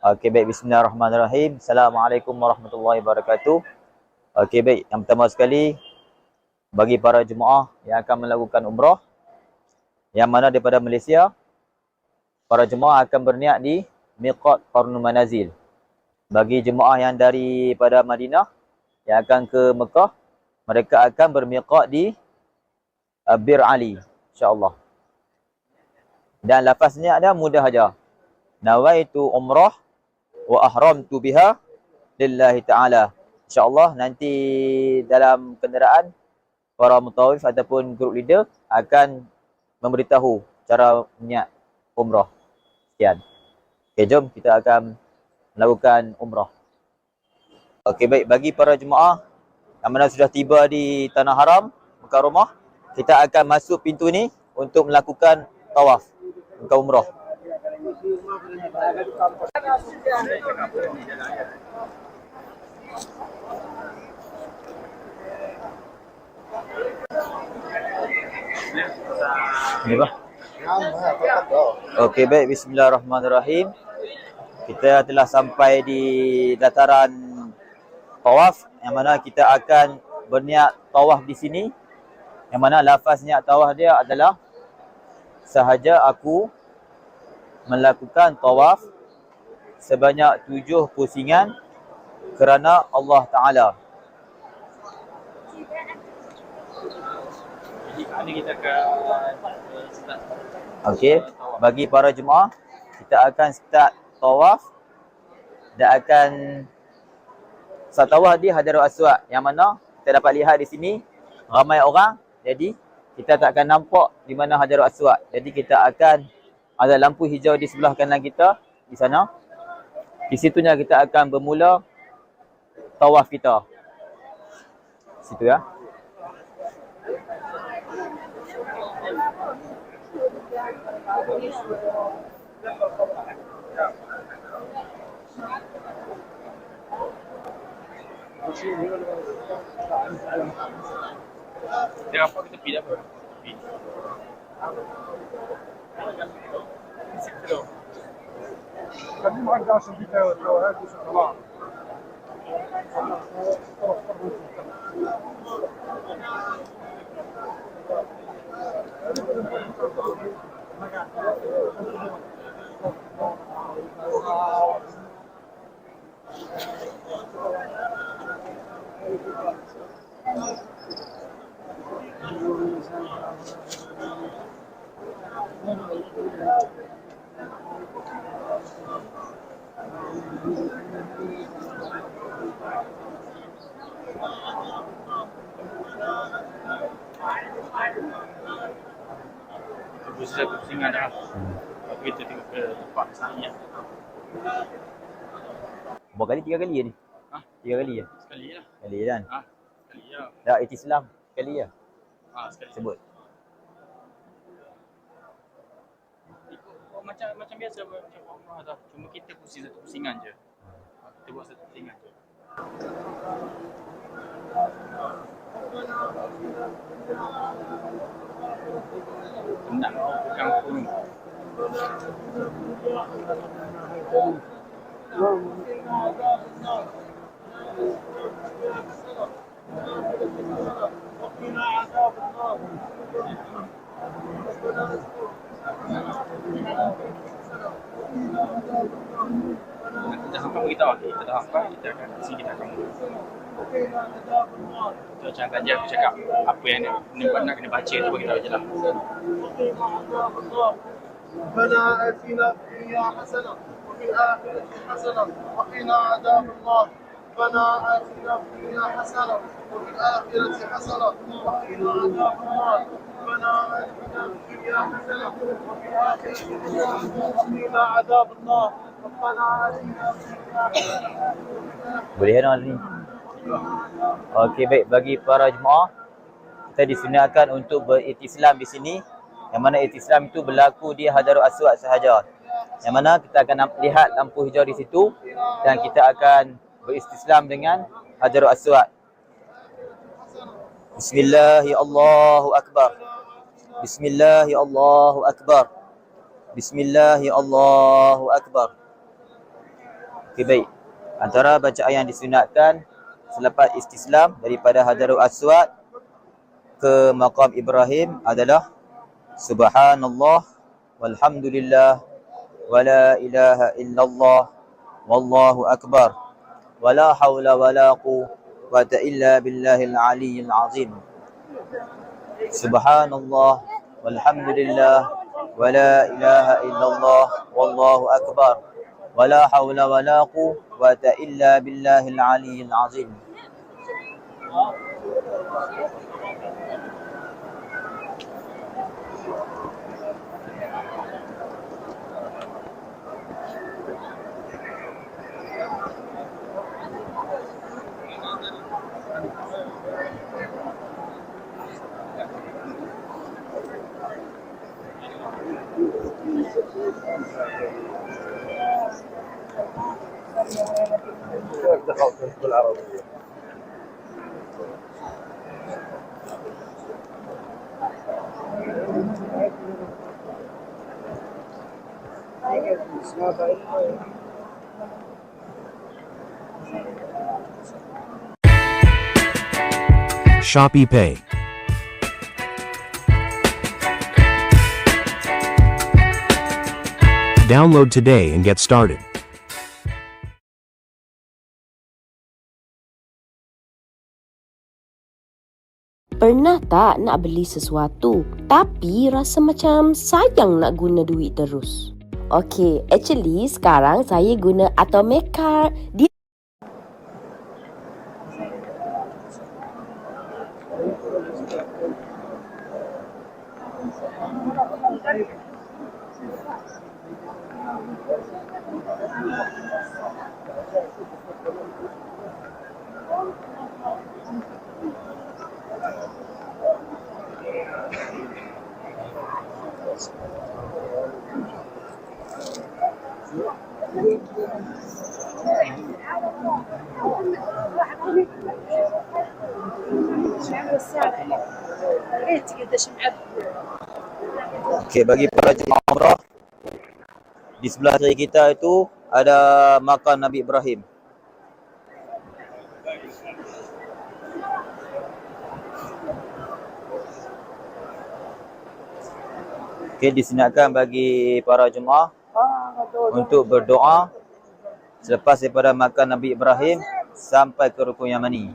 Okey, baik. Bismillahirrahmanirrahim. Assalamualaikum warahmatullahi wabarakatuh. Okey, baik. Yang pertama sekali, bagi para jemaah yang akan melakukan umrah, yang mana daripada Malaysia, para jemaah akan berniat di Miqat Qarnul Manazil. Bagi jemaah yang daripada Madinah, yang akan ke Mekah, mereka akan bermiqat di Bir Ali, insyaAllah. Dan lafaznya ada mudah saja. Nawaitu umrah wa ahramtu biha lillahi ta'ala. InsyaAllah nanti dalam kenderaan para mutawif ataupun group leader akan memberitahu cara niat umrah. Sekian. Okay, jom kita akan melakukan umrah. Okey, baik. Bagi para jemaah yang mana sudah tiba di Tanah Haram, Mekah Rumah, kita akan masuk pintu ni untuk melakukan tawaf, bukan umrah. Ni apa? Okey, baik. Bismillahirrahmanirrahim. Kita telah sampai di dataran tawaf, yang mana kita akan berniat tawaf di sini. Yang mana lafaz niat tawaf dia adalah sahaja aku melakukan tawaf sebanyak 7 pusingan kerana Allah Ta'ala. Okey, bagi para jemaah, kita akan start tawaf dan akan start tawaf di Hajarul Aswad, yang mana kita dapat lihat di sini ramai orang, jadi kita tak akan nampak di mana Hajarul Aswad. Jadi kita akan ada lampu hijau di sebelah kanan kita, di sana. Di situnya kita akan bermula tawaf kita. Situ ya. Dia apa kita pilih apa? خليه معك عشان بيتا هذه شوكولاته Bisa pusingan dah. Tapi kita tengok ke tempat saya. Berapa kali? 3 kali je ni? Ha? 3 kali je? Sekali lah. Sekali je kan? Ha, sekali ya. Tak, Islam. Sekali je. Ha, sekali. Sebut. Ikut macam biasa macam umrah dah. Cuma kita pusing satu pusingan je. Kita buat satu pusingan je. Nak ke kampung. Kita sampai beritahu, kita dah sampai, kita akan kasi, kita akan so, macam tadi aku cakap, apa yang nak kena baca tu beritahu je lah. ربنا آتنا في الدنيا حسنة وفي الآخرة حسنة وقنا عذاب النار ربنا آتنا في الدنيا حسنة وفي الآخرة حسنة وقنا عذاب النار ربنا آتنا في الدنيا حسنة وفي الآخرة حسنة وقنا عذاب النار ربنا آتنا في الدنيا حسنة. Boleh kan ni? Okey, baik. Bagi para jemaah, kita disunatkan untuk beriktislam di sini, yang mana iktislam itu berlaku di Hajarul Aswad sahaja. Yang mana kita akan lihat lampu hijau di situ dan kita akan beristislam dengan Hajarul Aswad. Bismillahi Allahu Akbar. Bismillahi Allahu Akbar. Bismillahi Allahu Akbar. Okey, baik. Antara bacaan yang disunatkan selepas istislam daripada Hajarul Aswad ke maqam Ibrahim adalah Subhanallah walhamdulillah wala ilaha illallah wallahu akbar wala haula wala quwwata illa billahil aliyyil azim. Subhanallah walhamdulillah wala ilaha illallah wallahu akbar wala haula wala quwwata illa billahil aliyyil azim. كيف دخلت بالعربية؟ Shopee Pay. Download today and get started. Pernah tak nak beli sesuatu tapi rasa macam sayang nak guna duit terus? Okay, actually sekarang saya guna Atomic Card. Dia Okey, bagi para jemaah umrah, di sebelah kiri kita itu ada makam Nabi Ibrahim. Okey, disunatkan bagi para jemaah untuk berdoa selepas daripada makam Nabi Ibrahim sampai ke Rukun Yamani.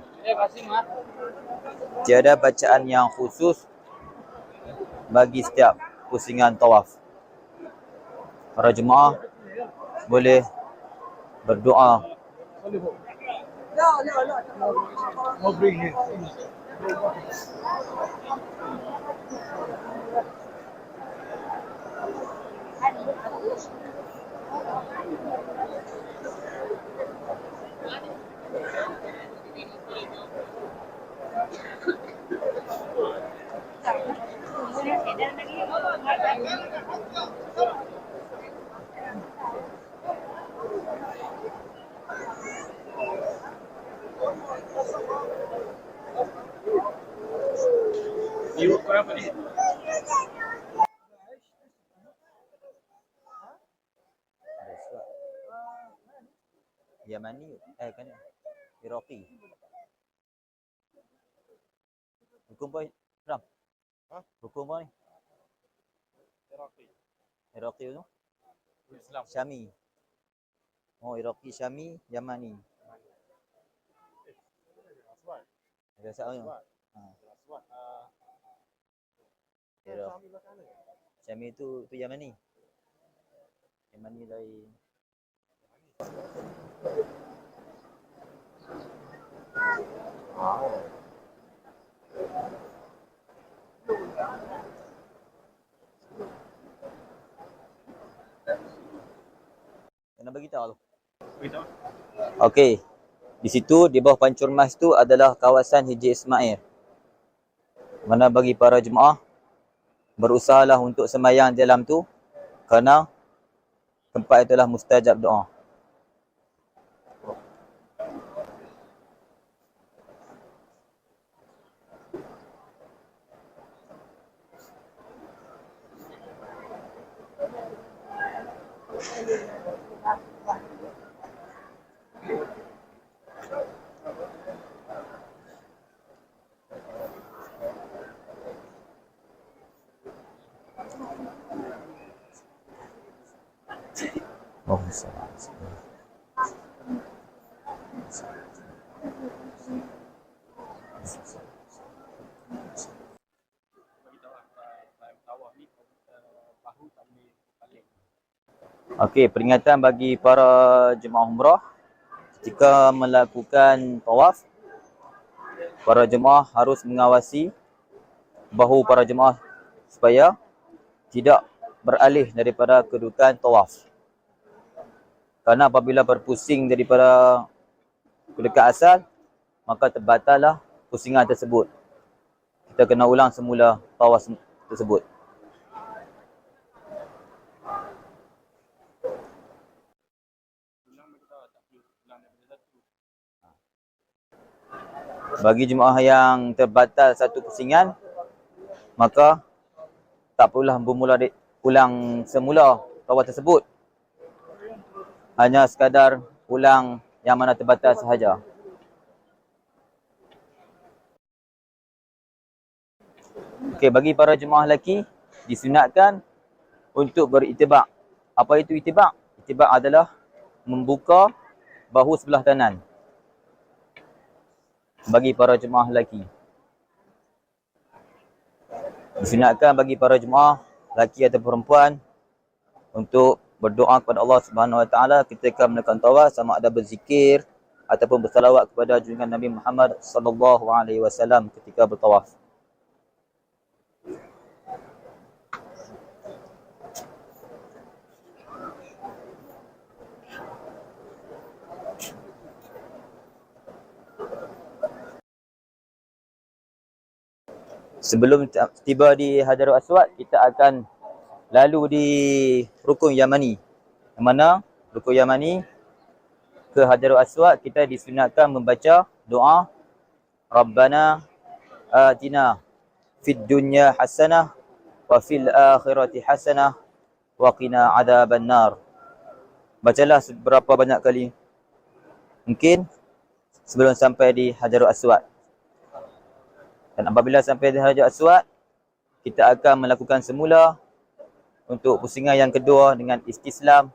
Tiada bacaan yang khusus bagi setiap pusingan tawaf. Para jemaah boleh berdoa. You kau apa ni? Yamani, kan Iraqi. Hukum boy, Ram. Hukum boy. Iraqi tu? Islam. Syami. Oh, Iraqi, Syami, Yamani. Ada soalnya. Syami tu Yamani. Yamani lain. Kena bagi tahu. Beritahu. Okey. Di situ di bawah pancur mas tu adalah kawasan Hijri Ismail. Mana bagi para jemaah berusahalah untuk sembahyang di dalam tu kerana tempat itulah mustajab doa. Okey, peringatan bagi para jemaah umrah ketika melakukan tawaf, para jemaah harus mengawasi bahu para jemaah supaya tidak beralih daripada kedudukan tawaf. Kerana apabila berpusing daripada kedudukan asal, maka terbatallah pusingan tersebut. Kita kena ulang semula tawaf tersebut. Bagi jemaah yang terbatal satu pusingan, maka tak perlulah ulang semula tawaf tersebut. Hanya sekadar ulang yang mana terbatal sahaja. Okey, bagi para jemaah lelaki disunatkan untuk beritibak. Apa itu itibak? Itibak adalah membuka bahu sebelah kanan bagi para jemaah lelaki. Disunatkan bagi para jemaah lelaki atau perempuan untuk berdoa kepada Allah Subhanahu Wa Taala ketika melakukan tawaf, sama ada berzikir ataupun bersalawat kepada junjungan Nabi Muhammad sallallahu alaihi wasallam ketika bertawaf. Sebelum tiba di Hajarul Aswad, kita akan lalu di Rukun Yamani. Yang mana Rukun Yamani ke Hajarul Aswad, kita disunatkan membaca doa Rabbana atina fid dunya hasanah wa fil akhirati hasanah wa qina adzaban nar. Bacalah seberapa banyak kali mungkin sebelum sampai di Hajarul Aswad. Dan apabila sampai di Hajarul Aswad, kita akan melakukan semula untuk pusingan yang kedua dengan istislam,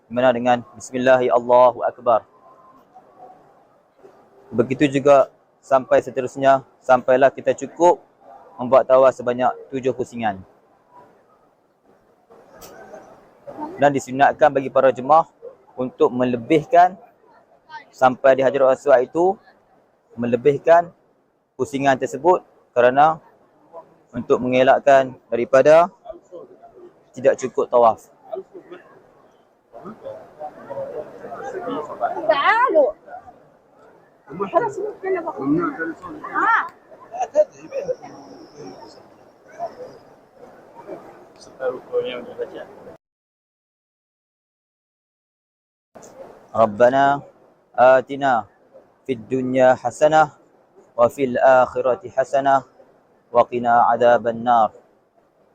di mana dengan Bismillahi Allahu Akbar. Begitu juga sampai seterusnya, sampailah kita cukup membuat tawaf sebanyak 7 pusingan. Dan disunatkan bagi para jemaah untuk melebihkan sampai di Hajarul Aswad itu, melebihkan pusingan tersebut kerana untuk mengelakkan daripada tidak cukup tawaf. تعالوا خلاص ممكن Rabbana atina fid dunya hasanah wa fil akhirati hasanah wa qina adzaban nar.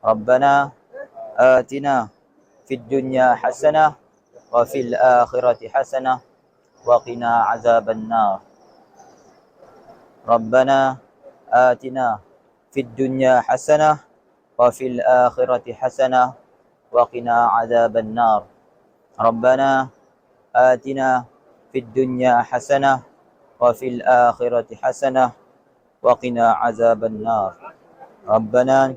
Rabbana atina fid dunya hasanah wa fil akhirati hasanah wa qina adzaban nar. Rabbana atina fid dunya hasanah wa fil akhirati hasanah wa qina adzaban nar. Rabbana atina fid dunya hasanah wa fil akhirati hasanah wa qina azaban nar. Rabbana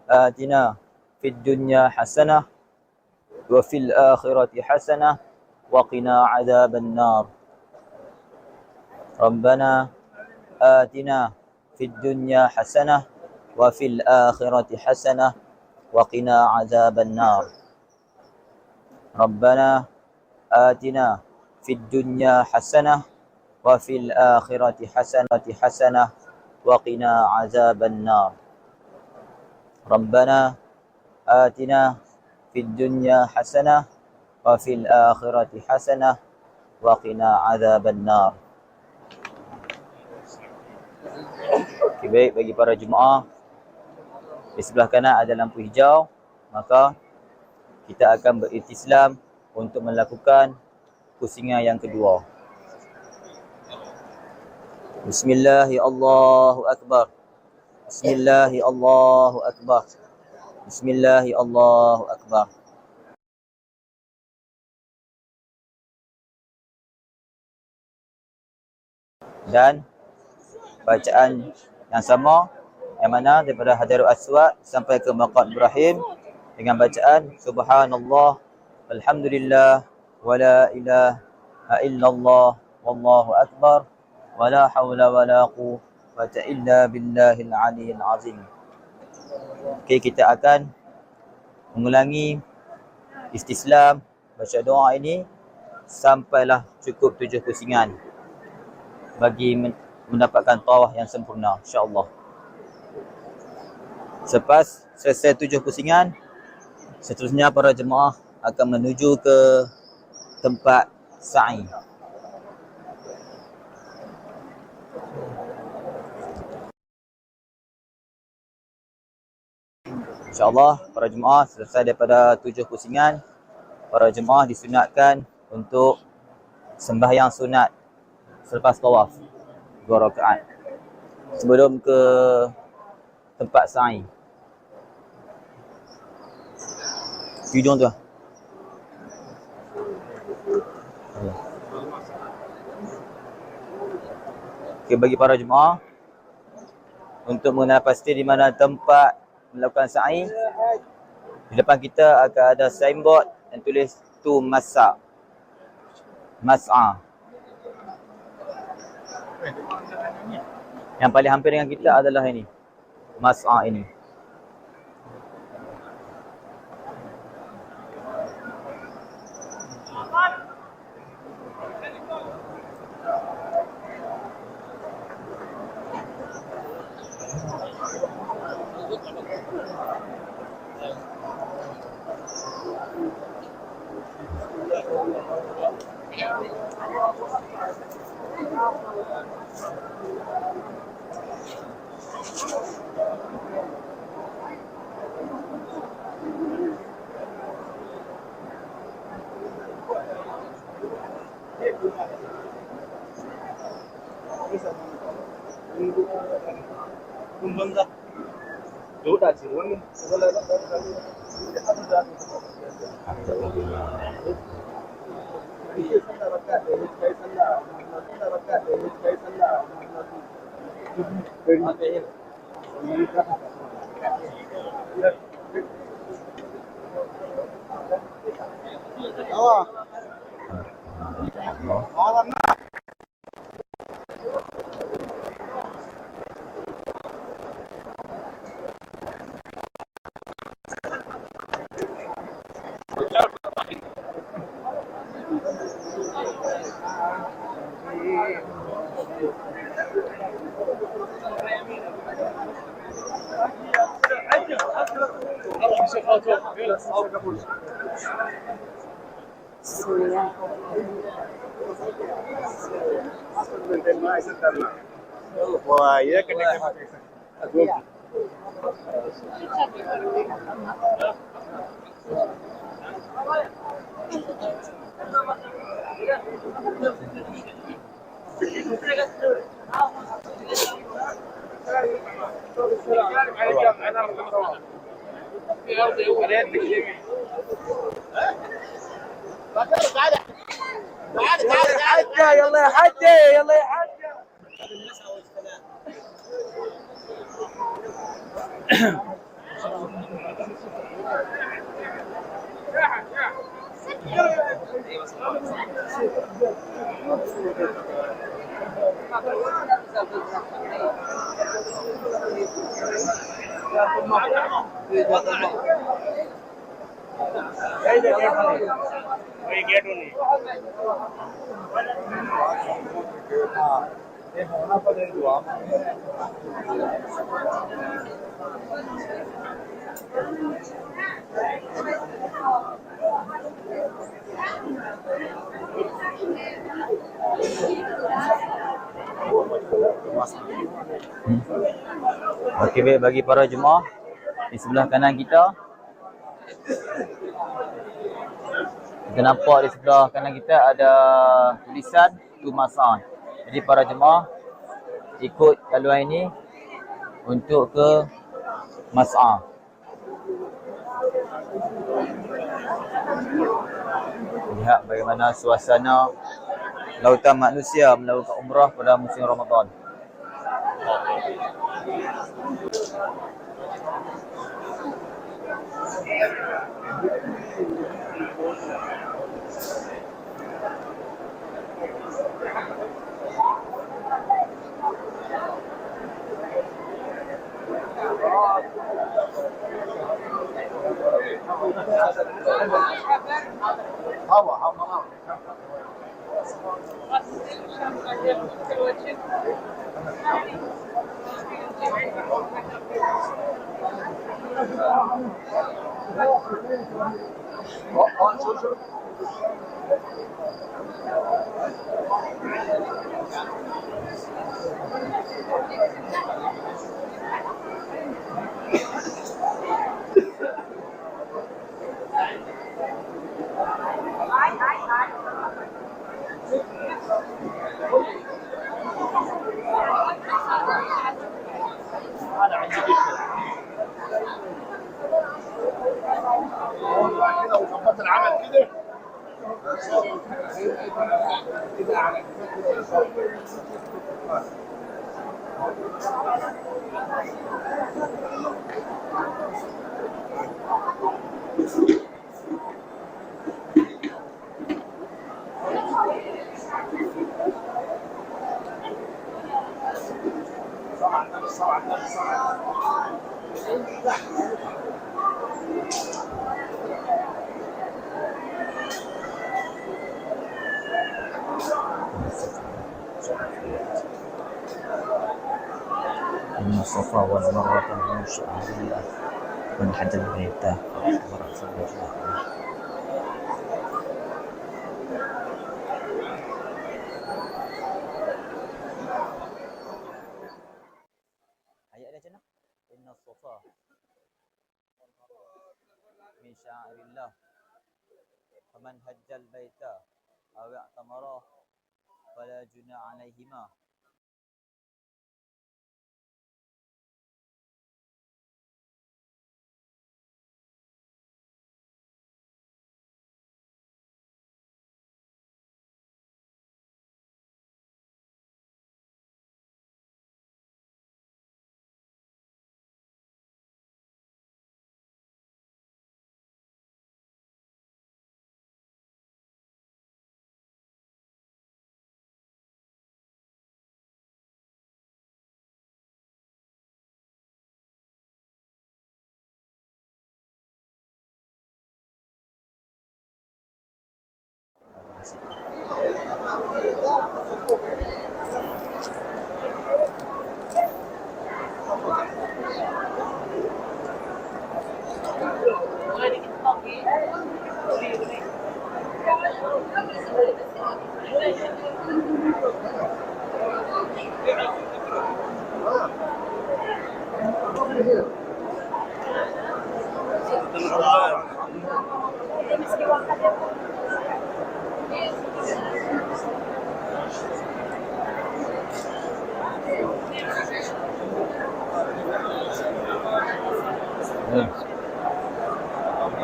atina fid dunya hasanah wa fil akhirati hasanah wa qina azaban nar. Rabbana atina fid dunya hasanah wa fil akhirati hasanah wa qina azaban nar. Rabbana atina fid dunya hasanah wa fil akhirati hasanah wa qina azaban nar. Rabbana atina fid dunya hasanah wa fil akhirati hasanah wa qina azaban nar. Okay, baik, bagi para jemaah di sebelah kanan ada lampu hijau, maka kita akan beristislam untuk melakukan pusingan yang kedua. Bismillahi Allahu Akbar. Bismillahi Allahu Akbar. Bismillahi Allahu Akbar. Dan bacaan yang sama, yang mana daripada Hajarul Aswad sampai ke Maqam Ibrahim dengan bacaan Subhanallah alhamdulillah, wa la ilaha illallah, wallahu akbar, wa la hawla wa la quwwata illa billahil aliyyil azim. Okey, kita akan mengulangi istislam, baca doa ini sampailah cukup 7 pusingan bagi mendapatkan tawaf yang sempurna, insya-Allah. Selepas selesai 7 pusingan, seterusnya para jemaah akan menuju ke tempat sa'i. InsyaAllah para jemaah selesai daripada 7 pusingan, para jemaah disunatkan untuk sembahyang sunat selepas tawaf 2 rakaat sebelum ke tempat sa'i. Hidung tu. Okay, bagi para jemaah untuk mengenal pasti di mana tempat melakukan sa'i, di depan kita akan ada signboard yang tulis tu mas'a. Yang paling hampir dengan kita adalah ini, mas'a ini. Okey, baik, bagi para jemaah di sebelah kanan kita, kita nampak di sebelah kanan kita ada tulisan tu mas'a. Jadi para jemaah ikut laluan ini untuk ke mas'a. Lihat bagaimana suasana lautan manusia melakukan umrah pada musim Ramadan. إن الصفا والمروة من شعائر الله من حج البيت واعتمر فلا جناح عليه. Ayat dia macam mana? Inna safa min sya'airillah faman hajjal baita aw i'tamara fala junaha 'alaihima.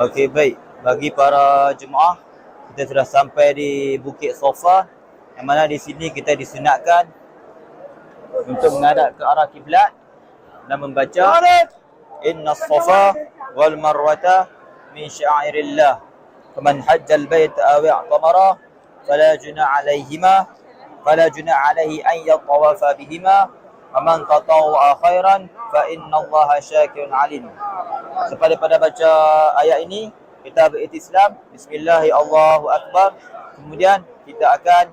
Okey, baik. Bagi para jemaah, kita sudah sampai di Bukit Safa, yang mana di sini kita disunatkan untuk menghadap ke arah kiblat dan membaca Inna Safa wal Marwata min sya'airillah faman hajjal baita aw i'tamara fala junaha 'alaihi an yatawafa bihima wa man tatawwa khairan fa innallaha syakirun 'alim. Lepas daripada baca ayat ini, kita beriktisam Bismillahirrahmanirrahim, Allahu Akbar. Kemudian kita akan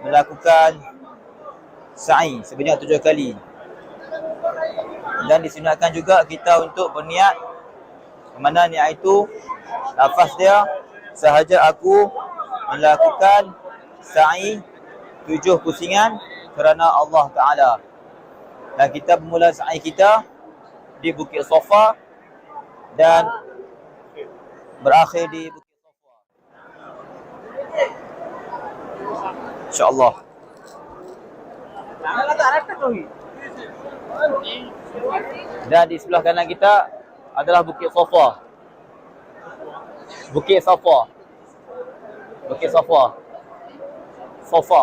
melakukan sa'i sebanyak 7 kali. Dan disunatkan juga kita untuk berniat, ke mana niat itu lafaz dia sahaja aku melakukan sa'i 7 pusingan kerana Allah Ta'ala. Dan kita bermula sa'i kita di Bukit Safa dan berakhir di Bukit Safa, InsyaAllah. Dan di sebelah kanan kita adalah Bukit Safa. Bukit Safa. Bukit Safa. Safa.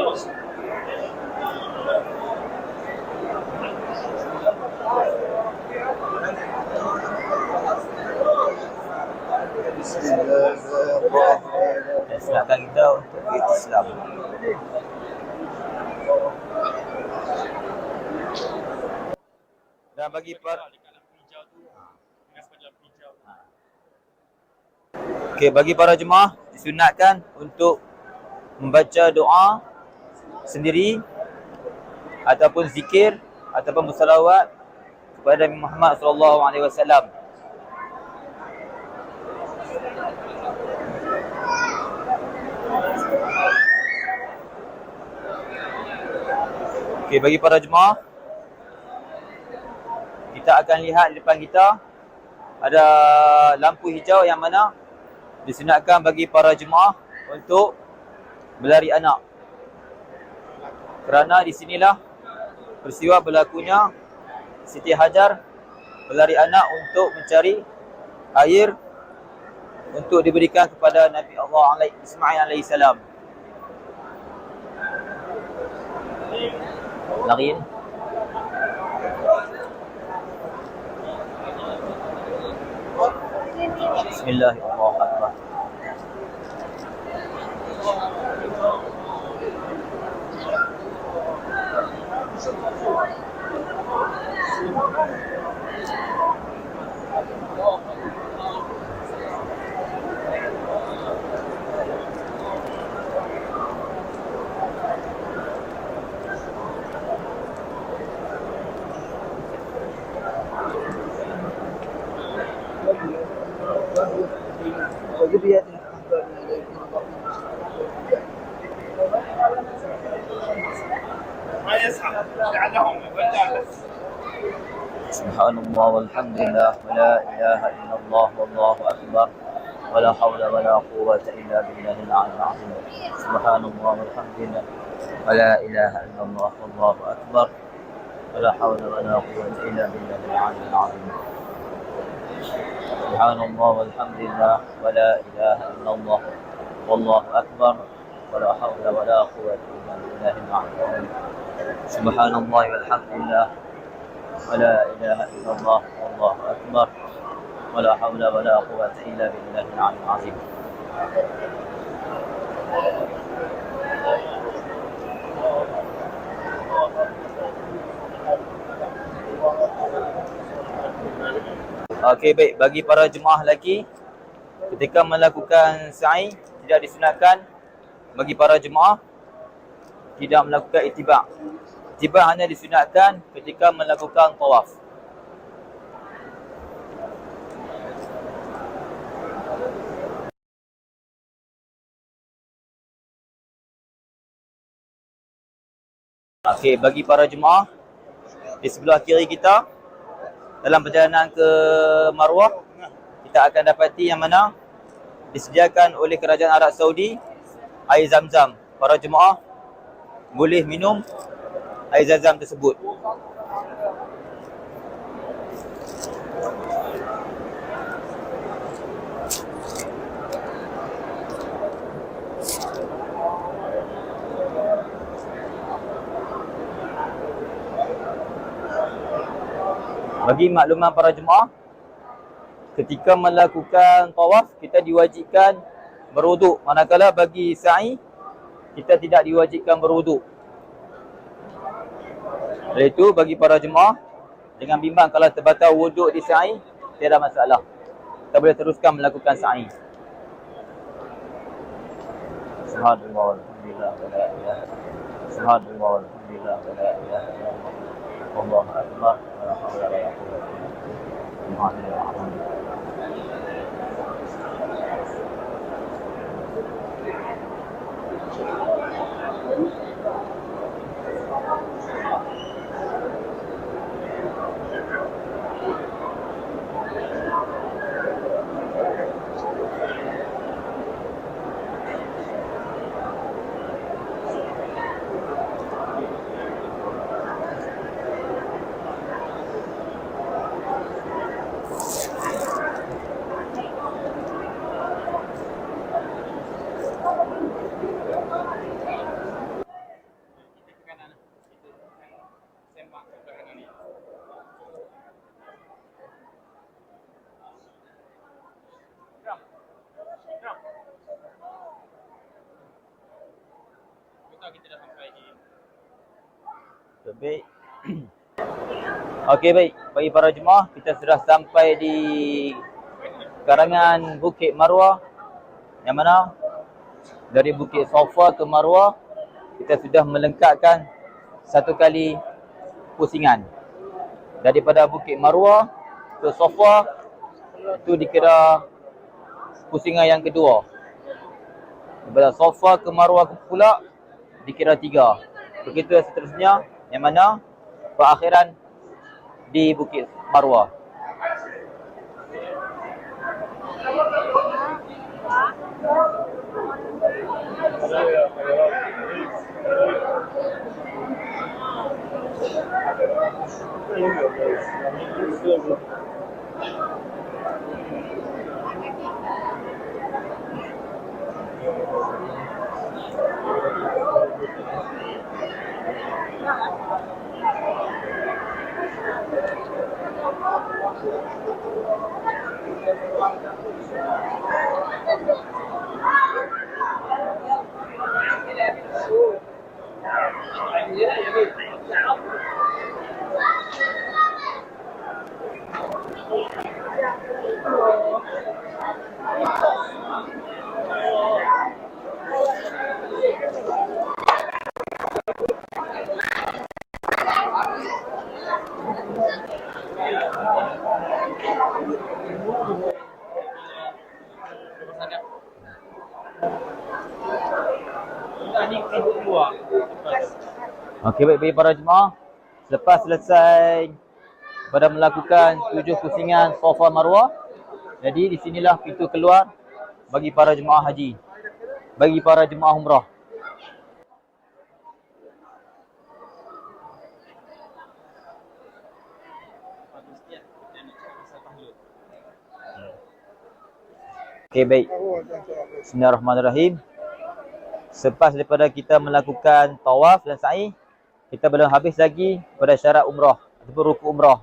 بسم الله الرحمن Dan silakan kita untuk Islam. Dan bagi para Hijau tu dengan sepanjang hijau. Okey, bagi para jemaah disunatkan untuk membaca doa sendiri ataupun zikir ataupun bersalawat kepada Nabi Muhammad sallallahu alaihi wasallam. Okey, bagi para jemaah, kita akan lihat di depan kita ada lampu hijau yang mana disunatkan bagi para jemaah untuk berlari anak. Kerana di sinilah peristiwa berlakunya Siti Hajar berlari anak untuk mencari air untuk diberikan kepada Nabi Allah Ismail alaihissalam. Lariin. Bismillahirrahmanirrahim. ما يسحب لعلهم يبدأ سبحان الله والحمد لله ولا إله إلا الله والله أكبر ولا حول ولا قوة إلا بالله العلي العظيم. سبحان الله والحمد لله ولا إله إلا الله والله أكبر ولا حول ولا قوة إلا بالله العلي العظيم. سبحان الله والحمد لله ولا إله إلا الله والله أكبر ولا حول ولا قوة إلا بالله العلي العظيم. سبحان الله والحمد لله ولا إله إلا الله والله أكبر ولا حول ولا قوة إلا بالله العلي العظيم. Okey, baik. Bagi para jemaah lelaki, ketika melakukan sa'i tidak disunatkan bagi para jemaah tidak melakukan ittiba'. Ittiba' hanya disunatkan ketika melakukan tawaf. Okey, bagi para jemaah di sebelah kiri kita dalam perjalanan ke Marwah, kita akan dapati yang mana disediakan oleh kerajaan Arab Saudi air Zam-Zam. Para jemaah boleh minum air Zam-Zam tersebut. Bagi makluman para jemaah, ketika melakukan tawaf kita diwajibkan berwuduk, manakala bagi sa'i kita tidak diwajibkan berwuduk. Oleh itu bagi para jemaah dengan bimbang kalau terbatal wuduk di sa'i tiada masalah. Kita boleh teruskan melakukan sa'i. Subhanallah walhamdulillah wa la ilaha illallah. Subhanallah walhamdulillah wa la ilaha illallah. Allahu akbar wa la hawla wa la quwwata illa billah. Baik. Okey, baik. Bagi para jemaah, kita sudah sampai di karangan Bukit Marwah. Yang mana dari Bukit Safa ke Marwah, kita sudah melengkapkan satu kali pusingan. Daripada Bukit Marwah ke Safa, itu dikira pusingan yang kedua. Daripada Safa ke Marwah pula, dikira 3. Begitu seterusnya, yang mana perakhiran di Bukit Marwah. Okey, baik bagi para jemaah. Selepas selesai pada melakukan 7 pusingan Safa Marwah, jadi di sinilah pintu keluar bagi para jemaah haji, bagi para jemaah umrah. Okey, baik. Bismillahirrahmanirrahim. Selepas daripada kita melakukan tawaf dan sa'i, kita belum habis lagi pada syarat umrah ataupun rukun umrah.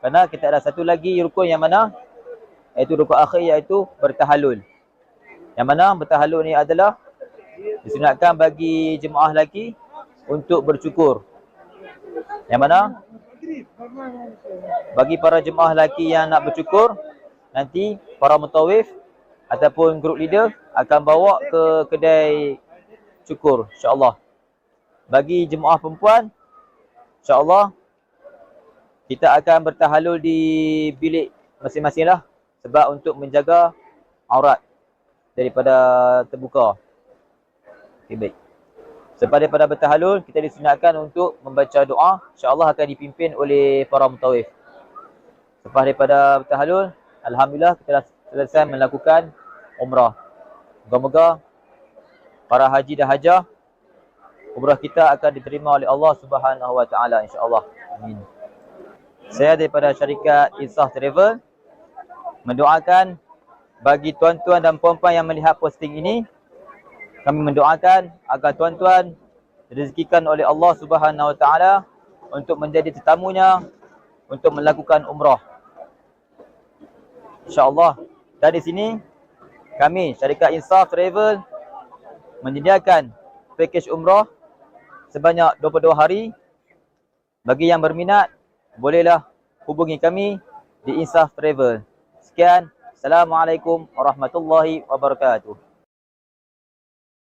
Kerana kita ada satu lagi rukun yang mana, iaitu rukun akhir, iaitu bertahallul. Yang mana bertahallul ni adalah disunatkan bagi jemaah lelaki untuk bercukur. Yang mana bagi para jemaah lelaki yang nak bercukur, nanti para mutawif ataupun group leader akan bawa ke kedai cukur, insya-Allah. Bagi jemaah perempuan, insya-Allah kita akan bertahallul di bilik masing-masing lah, sebab untuk menjaga aurat daripada terbuka. Okay, baik. Selepas daripada bertahallul, kita disunatkan untuk membaca doa, insya-Allah akan dipimpin oleh para mutawif. Selepas daripada bertahallul, alhamdulillah kita dah selesai melakukan umrah. Moga-moga para haji dan hajah, umrah kita akan diterima oleh Allah Subhanahu Wa Taala, insya-Allah. Amin. Saya daripada syarikat Insaf Travel mendoakan bagi tuan-tuan dan puan-puan yang melihat posting ini, kami mendoakan agar tuan-tuan direzekikan oleh Allah Subhanahu Wa Taala untuk menjadi tetamunya untuk melakukan umrah, insya-Allah. Dari sini kami syarikat Insaf Travel menyediakan pakej umrah sebanyak 22 hari. Bagi yang berminat, bolehlah hubungi kami di Insaf Travel. Sekian. Assalamualaikum warahmatullahi wabarakatuh.